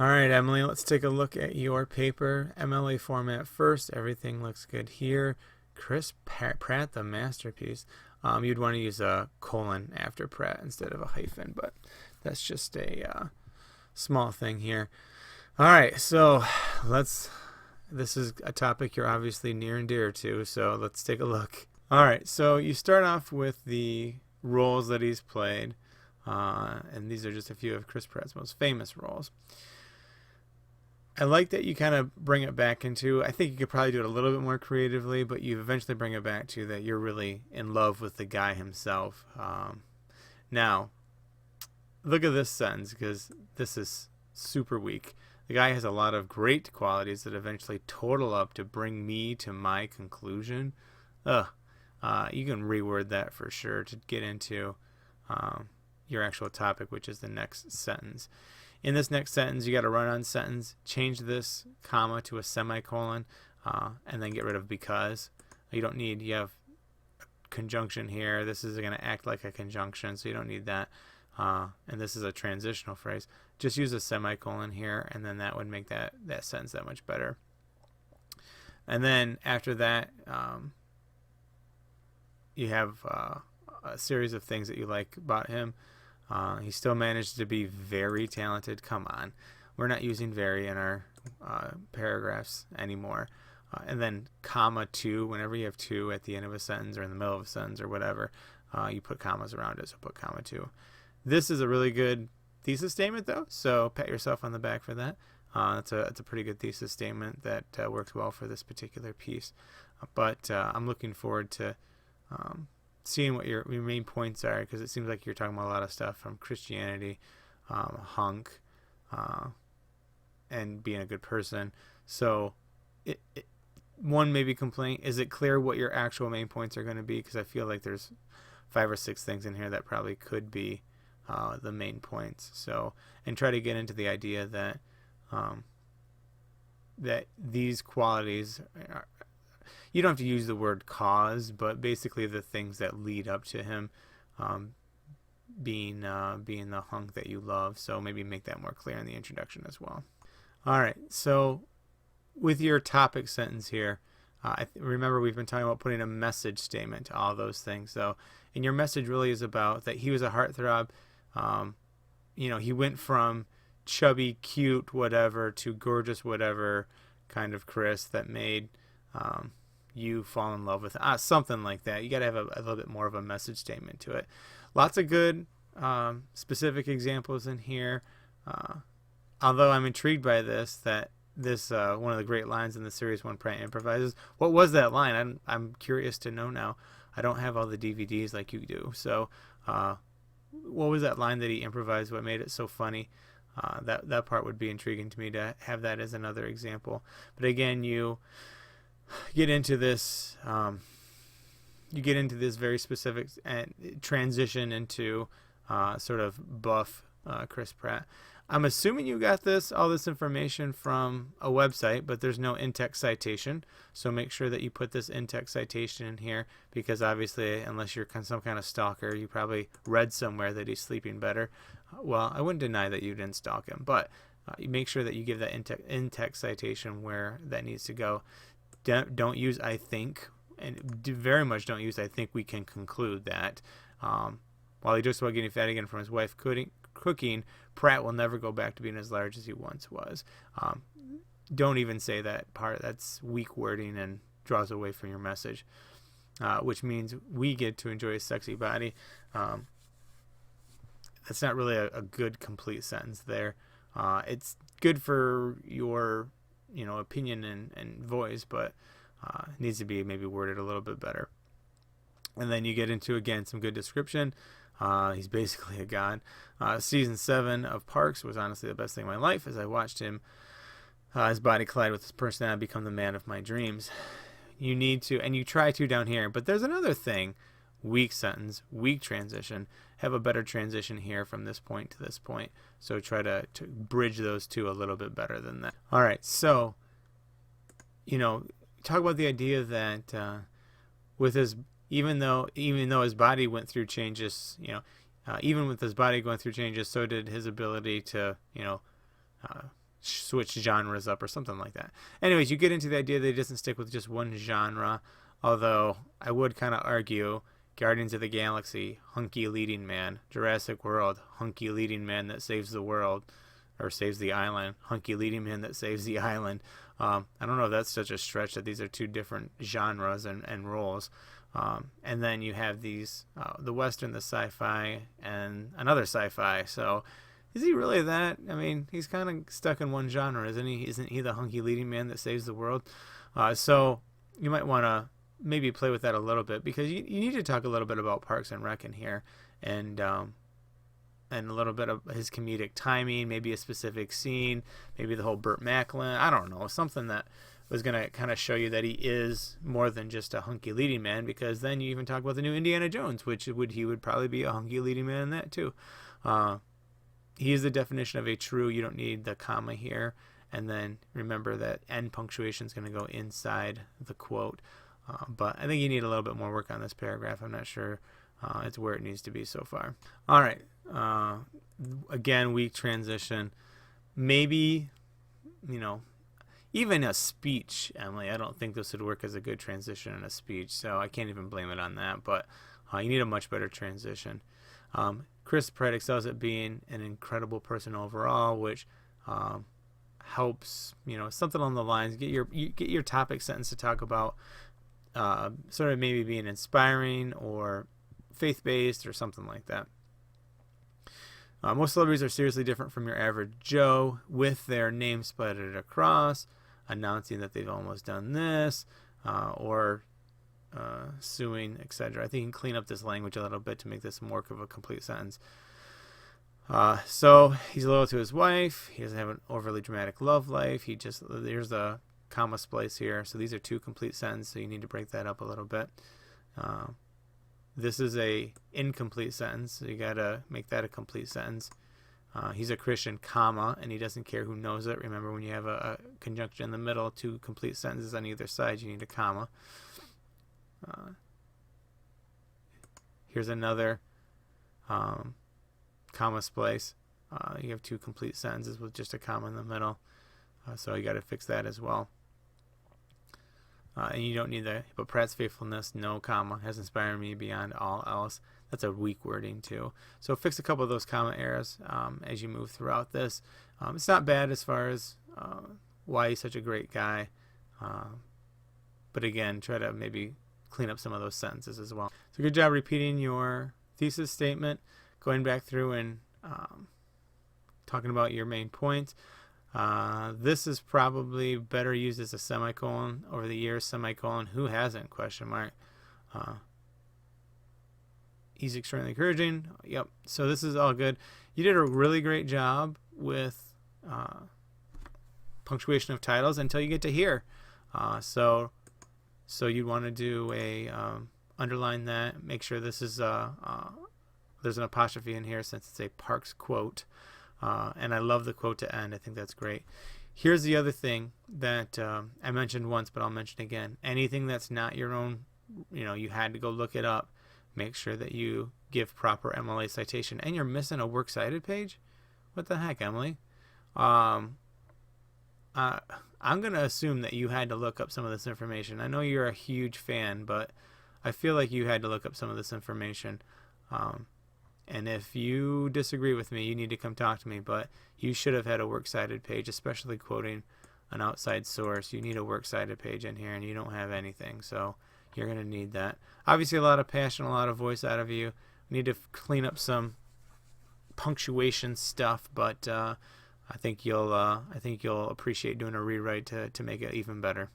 All right, Emily, let's take a look at your paper. MLA format first. Everything looks good here. Chris Pratt, the masterpiece. You'd want to use a colon after Pratt instead of a hyphen, but that's just a small thing here. All right, so this is a topic you're obviously near and dear to, so let's take a look. All right, so you start off with the roles that he's played, and these are just a few of Chris Pratt's most famous roles. I like that you kind of bring it back into, I think you could probably do it a little bit more creatively, but you eventually bring it back to that you're really in love with the guy himself. Now, look at this sentence, because this is super weak. The guy has a lot of great qualities that eventually total up to bring me to my conclusion. You can reword that for sure to get into your actual topic, which is the next sentence. In this next sentence, you got a run-on sentence. Change this comma to a semicolon, and then get rid of because. You have a conjunction here. This is going to act like a conjunction, so you don't need that. And this is a transitional phrase. Just use a semicolon here, and then that would make that sentence that much better. And then after that, you have a series of things that you like about him. He still managed to be very talented. Come on. We're not using very in our paragraphs anymore. And then comma 2, whenever you have 2 at the end of a sentence or in the middle of a sentence or whatever, you put commas around it, so put comma 2. This is a really good thesis statement, though, so pat yourself on the back for that. It's a pretty good thesis statement that works well for this particular piece. But I'm looking forward to seeing what your main points are, because it seems like you're talking about a lot of stuff from Christianity, hunk, and being a good person. So one maybe complaint, is it clear what your actual main points are going to be? Because I feel like there's 5 or 6 things in here that probably could be the main points. So, and try to get into the idea that that these qualities are, you don't have to use the word cause, but basically the things that lead up to him being the hunk that you love. So maybe make that more clear in the introduction as well. All right, so with your topic sentence here, remember we've been talking about putting a message statement to all those things. So, and your message really is about that he was a heartthrob. He went from chubby, cute, whatever, to gorgeous, whatever kind of Chris that made you fall in love with something like that. You got to have a little bit more of a message statement to it. Lots of good specific examples in here. Although I'm intrigued by this one of the great lines in the series when Pratt improvises. What was that line? I'm curious to know now. I don't have all the DVDs like you do. So what was that line that he improvised? What made it so funny? That part would be intriguing to me to have that as another example. But again, you get into this very specific transition into sort of buff Chris Pratt. I'm assuming you got all this information from a website, but there's no in-text citation. So make sure that you put this in-text citation in here, because obviously, unless you're some kind of stalker, you probably read somewhere that he's sleeping better. Well, I wouldn't deny that you didn't stalk him, but you make sure that you give that in-text citation where that needs to go. Don't use I think, and very much don't use I think we can conclude that. While he jokes about getting fat again from his wife cooking, Pratt will never go back to being as large as he once was. Don't even say that part. That's weak wording and draws away from your message, which means we get to enjoy his sexy body. That's not really a good complete sentence there. It's good for your opinion and voice, but it needs to be maybe worded a little bit better. And then you get into, again, some good description. He's basically a god. Season 7 of Parks was honestly the best thing in my life, as I watched him, his body collide with his personality, become the man of my dreams. You need to, and you try to down here, but there's another thing. Weak sentence, weak transition. Have a better transition here from this point to this point. So try to bridge those two a little bit better than that. All right, so, talk about the idea that with his, even though his body went through changes, even with his body going through changes, so did his ability to, switch genres up or something like that. Anyways, you get into the idea that he doesn't stick with just one genre, although I would kind of argue Guardians of the Galaxy, hunky leading man. Jurassic World, hunky leading man that saves the world, or saves the island. Hunky leading man that saves the island. I don't know if that's such a stretch that these are two different genres and roles. And then you have these, the Western, the sci-fi, and another sci-fi. So is he really that? I mean, he's kind of stuck in one genre, isn't he? Isn't he the hunky leading man that saves the world? So you might want to maybe play with that a little bit, because you need to talk a little bit about Parks and Rec in here, and a little bit of his comedic timing, maybe a specific scene, maybe the whole Burt Macklin, I don't know, something that was going to kind of show you that he is more than just a hunky leading man, because then you even talk about the new Indiana Jones, which he would probably be a hunky leading man in that too. He is the definition of a true, you don't need the comma here, and then remember that end punctuation is going to go inside the quote. But I think you need a little bit more work on this paragraph. I'm not sure it's where it needs to be so far. All right. Again, weak transition. Maybe, even a speech, Emily. I don't think this would work as a good transition in a speech, so I can't even blame it on that. But you need a much better transition. Chris Pratt excels at being an incredible person overall, which helps, something along the lines. Get your topic sentence to talk about sort of maybe being inspiring or faith-based or something like that. Most celebrities are seriously different from your average Joe, with their name splattered across, announcing that they've almost done this, or suing, etc. I think you can clean up this language a little bit to make this more of a complete sentence. So he's loyal to his wife. He doesn't have an overly dramatic love life. There's a comma splice here. So these are two complete sentences, so you need to break that up a little bit. This is a incomplete sentence, so you got to make that a complete sentence. He's a Christian, comma, and he doesn't care who knows it. Remember, when you have a conjunction in the middle, two complete sentences on either side, you need a comma. Here's another comma splice. You have two complete sentences with just a comma in the middle, so you got to fix that as well. And you don't need but Pratt's faithfulness, no comma, has inspired me beyond all else. That's a weak wording too. So fix a couple of those comma errors as you move throughout this. It's not bad as far as why he's such a great guy. But again, try to maybe clean up some of those sentences as well. So good job repeating your thesis statement, going back through and talking about your main points. This is probably better used as a semicolon over the years. Semicolon, who hasn't? Question mark. He's extremely encouraging. Yep. So this is all good. You did a really great job with punctuation of titles until you get to here. So you'd want to do a underline that. Make sure this is there's an apostrophe in here since it's a Parks quote. And I love the quote to end. I think that's great. Here's the other thing that I mentioned once, but I'll mention again. Anything that's not your own, you had to go look it up. Make sure that you give proper MLA citation. And you're missing a works cited page? What the heck, Emily? I'm going to assume that you had to look up some of this information. I know you're a huge fan, but I feel like you had to look up some of this information. And if you disagree with me, you need to come talk to me. But you should have had a works cited page, especially quoting an outside source. You need a works cited page in here, and you don't have anything. So you're going to need that. Obviously, a lot of passion, a lot of voice out of you. We need to clean up some punctuation stuff, but I think you'll appreciate doing a rewrite to make it even better.